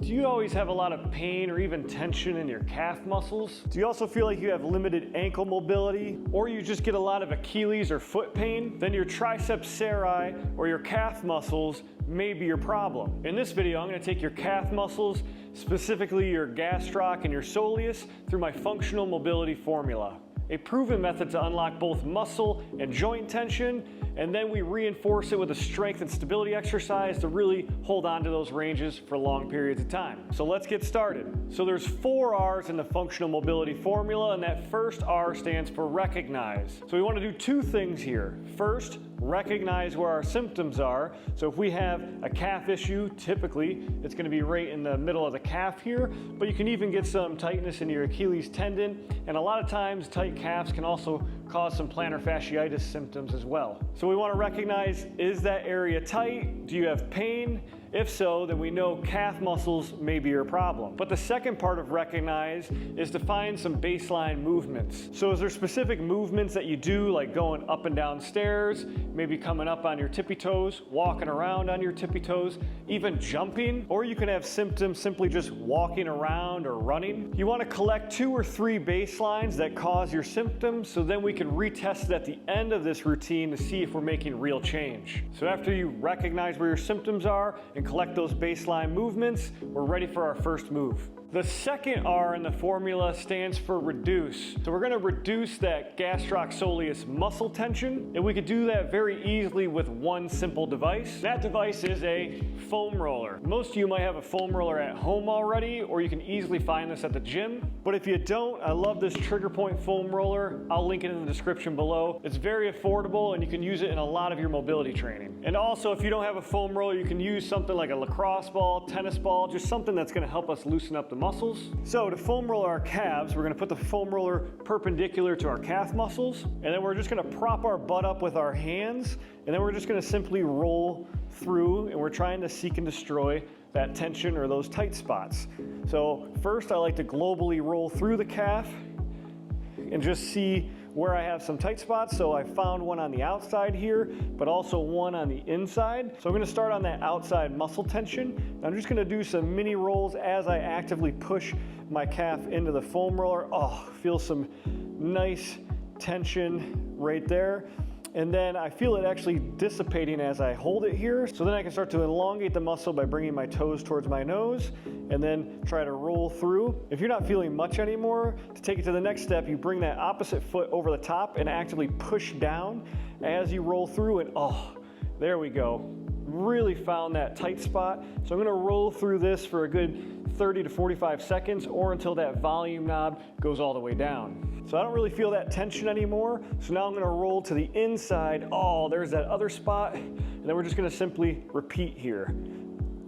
Do you always have a lot of pain or even tension in your calf muscles? Do you also feel like you have limited ankle mobility, or you just get a lot of Achilles or foot pain? Then your triceps seri or your calf muscles may be your problem. In this video, I'm going to take your calf muscles, specifically your gastroc and your soleus, through my functional mobility formula. A proven method to unlock both muscle and joint tension, and then we reinforce it with a strength and stability exercise to really hold on to those ranges for long periods of time. So let's get started. So there's 4 R's in the functional mobility formula, and that first R stands for recognize. So we want to do 2 things here. First, recognize where our symptoms are. So if we have a calf issue, typically it's going to be right in the middle of the calf here, but you can even get some tightness in your Achilles tendon, and a lot of times tight calves can also cause some plantar fasciitis symptoms as well. So we want to recognize, is that area tight? Do you have pain? If so, then we know calf muscles may be your problem. But the second part of recognize is to find some baseline movements. So is there specific movements that you do, like going up and down stairs, maybe coming up on your tippy toes, walking around on your tippy toes, even jumping? Or you can have symptoms simply just walking around or running. You want to collect 2 or 3 baselines that cause your symptoms, so then we can retest it at the end of this routine to see if we're making real change. So after you recognize where your symptoms are and collect those baseline movements, we're ready for our first move. The second R in the formula stands for reduce. So we're going to reduce that gastroc soleus muscle tension, and we could do that very easily with one simple device. That device is a foam roller. Most of you might have a foam roller at home already, or you can easily find this at the gym. But if you don't, I love this trigger point foam roller. I'll link it in the description below. It's very affordable, and you can use it in a lot of your mobility training. And also, if you don't have a foam roller, you can use something like a lacrosse ball, tennis ball, just something that's going to help us loosen up the muscles. So to foam roll our calves, we're going to put the foam roller perpendicular to our calf muscles, and then we're just going to prop our butt up with our hands, and then we're just going to simply roll through, and we're trying to seek and destroy that tension or those tight spots. So first, I like to globally roll through the calf and just see where I have some tight spots. So I found one on the outside here, but also one on the inside. So I'm going to start on that outside muscle tension. I'm just going to do some mini rolls as I actively push my calf into the foam roller. Oh, feel some nice tension right there. And then I feel it actually dissipating as I hold it here. So then I can start to elongate the muscle by bringing my toes towards my nose and then try to roll through. If you're not feeling much anymore, to take it to the next step, you bring that opposite foot over the top and actively push down as you roll through, and oh, there we go. Really found that tight spot. So I'm gonna roll through this for a good 30 to 45 seconds, or until that volume knob goes all the way down. So I don't really feel that tension anymore. So now I'm gonna roll to the inside. Oh, there's that other spot. And then we're just gonna simply repeat here.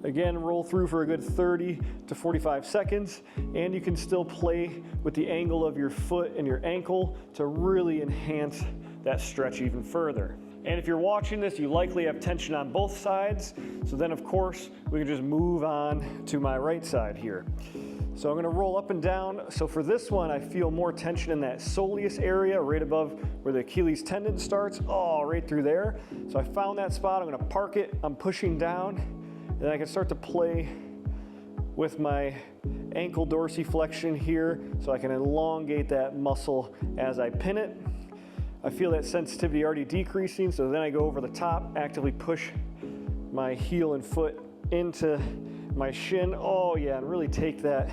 Again, roll through for a good 30 to 45 seconds, and you can still play with the angle of your foot and your ankle to really enhance that stretch even further. And if you're watching this, you likely have tension on both sides. So then of course, we can just move on to my right side here. So I'm gonna roll up and down. So for this one, I feel more tension in that soleus area, right above where the Achilles tendon starts. Oh, right through there. So I found that spot, I'm gonna park it, I'm pushing down, and then I can start to play with my ankle dorsiflexion here, so I can elongate that muscle as I pin it. I feel that sensitivity already decreasing, so then I go over the top, actively push my heel and foot into my shin. Oh yeah, and really take that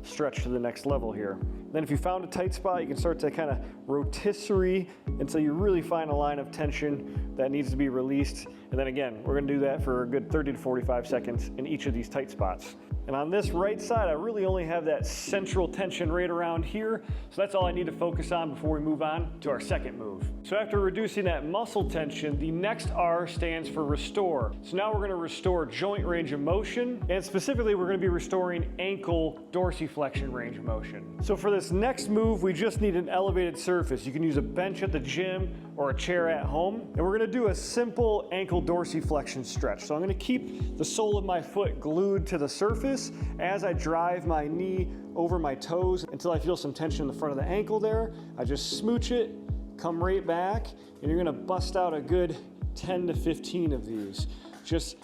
stretch to the next level here. Then if you found a tight spot, you can start to kind of rotisserie until you really find a line of tension that needs to be released. And then again, we're gonna do that for a good 30 to 45 seconds in each of these tight spots. And on this right side, I really only have that central tension right around here. So that's all I need to focus on before we move on to our second move. So after reducing that muscle tension, the next R stands for restore. So now we're gonna restore joint range of motion, and specifically we're gonna be restoring ankle dorsiflexion range of motion. So for this next move, we just need an elevated surface. You can use a bench at the gym or a chair at home. And we're gonna do a simple ankle dorsiflexion stretch. So I'm gonna keep the sole of my foot glued to the surface as I drive my knee over my toes until I feel some tension in the front of the ankle there. I just smooch it, come right back, and you're gonna bust out a good 10 to 15 of these. just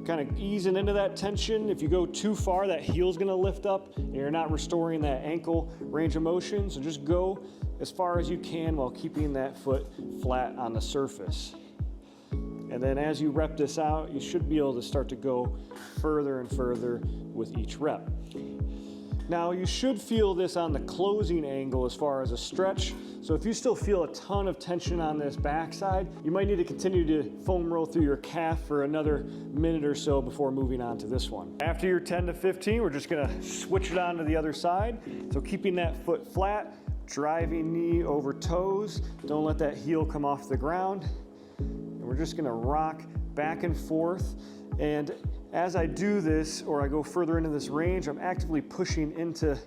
kind of easing into that tension. If you go too far, that heel's gonna lift up and you're not restoring that ankle range of motion. So just go as far as you can while keeping that foot flat on the surface. And then as you rep this out, you should be able to start to go further and further with each rep. Now you should feel this on the closing angle as far as a stretch. So if you still feel a ton of tension on this backside, you might need to continue to foam roll through your calf for another minute or so before moving on to this one. After your 10 to 15, we're just gonna switch it on to the other side. So keeping that foot flat, driving knee over toes. Don't let that heel come off the ground. And we're just gonna rock back and forth. And as I do this, or I go further into this range, I'm actively pushing into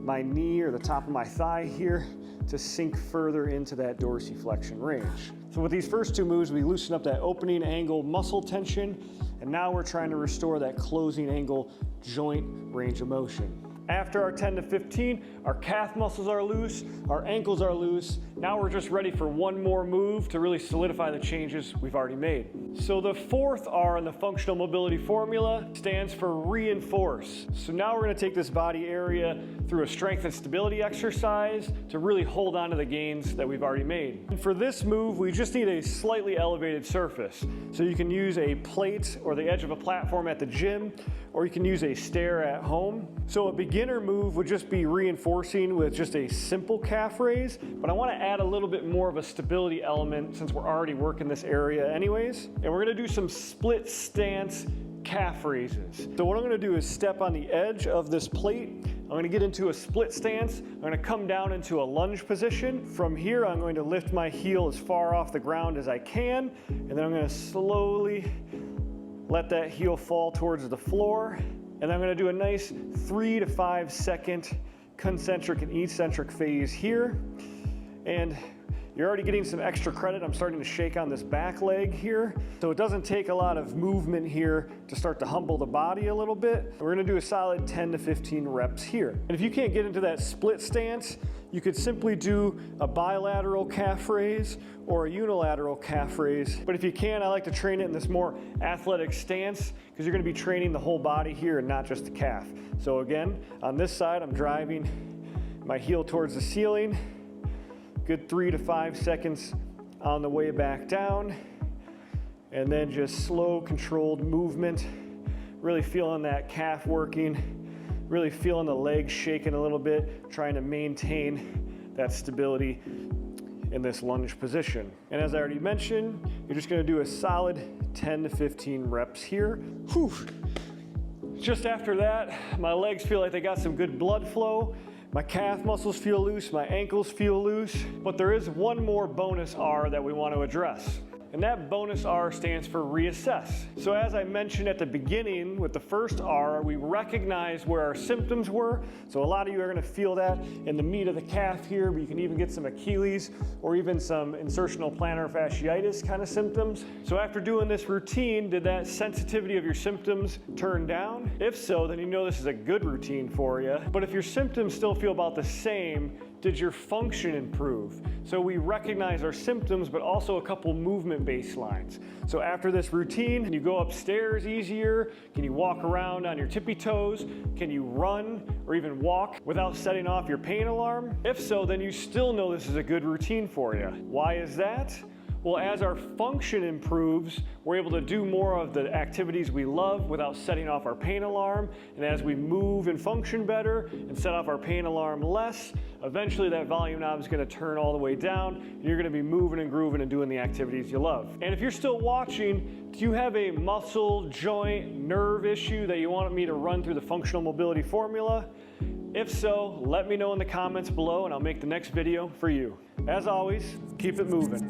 my knee or the top of my thigh here to sink further into that dorsiflexion range. So with these first two moves, we loosen up that opening angle muscle tension, and now we're trying to restore that closing angle joint range of motion. After our 10 to 15, our calf muscles are loose, our ankles are loose. Now we're just ready for one more move to really solidify the changes we've already made. So the fourth R in the functional mobility formula stands for reinforce. So now we're gonna take this body area through a strength and stability exercise to really hold on to the gains that we've already made. And for this move, we just need a slightly elevated surface. So you can use a plate or the edge of a platform at the gym, or you can use a stair at home. So a beginner move would just be reinforcing with just a simple calf raise, but I wanna add a little bit more of a stability element since we're already working this area anyways. And we're gonna do some split stance calf raises. So what I'm gonna do is step on the edge of this plate. I'm gonna get into a split stance. I'm gonna come down into a lunge position. From here, I'm going to lift my heel as far off the ground as I can, and then I'm gonna slowly let that heel fall towards the floor. And I'm gonna do a nice 3 to 5 second concentric and eccentric phase here. And you're already getting some extra credit. I'm starting to shake on this back leg here. So it doesn't take a lot of movement here to start to humble the body a little bit. We're gonna do a solid 10 to 15 reps here. And if you can't get into that split stance, you could simply do a bilateral calf raise or a unilateral calf raise. But if you can, I like to train it in this more athletic stance because you're gonna be training the whole body here and not just the calf. So again, on this side, I'm driving my heel towards the ceiling. Good 3 to 5 seconds on the way back down. And then just slow, controlled movement. Really feeling that calf working. Really feeling the legs shaking a little bit, trying to maintain that stability in this lunge position. And as I already mentioned, you're just gonna do a solid 10 to 15 reps here. Whew. Just after that, my legs feel like they got some good blood flow. My calf muscles feel loose, my ankles feel loose, but there is one more bonus R that we want to address. And that bonus R stands for reassess. So as I mentioned at the beginning with the first R, we recognize where our symptoms were. So a lot of you are gonna feel that in the meat of the calf here, but you can even get some Achilles or even some insertional plantar fasciitis kind of symptoms. So after doing this routine, did that sensitivity of your symptoms turn down? If so, then you know this is a good routine for you. But if your symptoms still feel about the same, did your function improve? So we recognize our symptoms, but also a couple movement baselines. So after this routine, can you go upstairs easier? Can you walk around on your tippy toes? Can you run or even walk without setting off your pain alarm? If so, then you still know this is a good routine for you. Why is that? Well, as our function improves, we're able to do more of the activities we love without setting off our pain alarm. And as we move and function better and set off our pain alarm less, eventually that volume knob is gonna turn all the way down and you're gonna be moving and grooving and doing the activities you love. And if you're still watching, do you have a muscle, joint, nerve issue that you want me to run through the functional mobility formula? If so, let me know in the comments below and I'll make the next video for you. As always, keep it moving.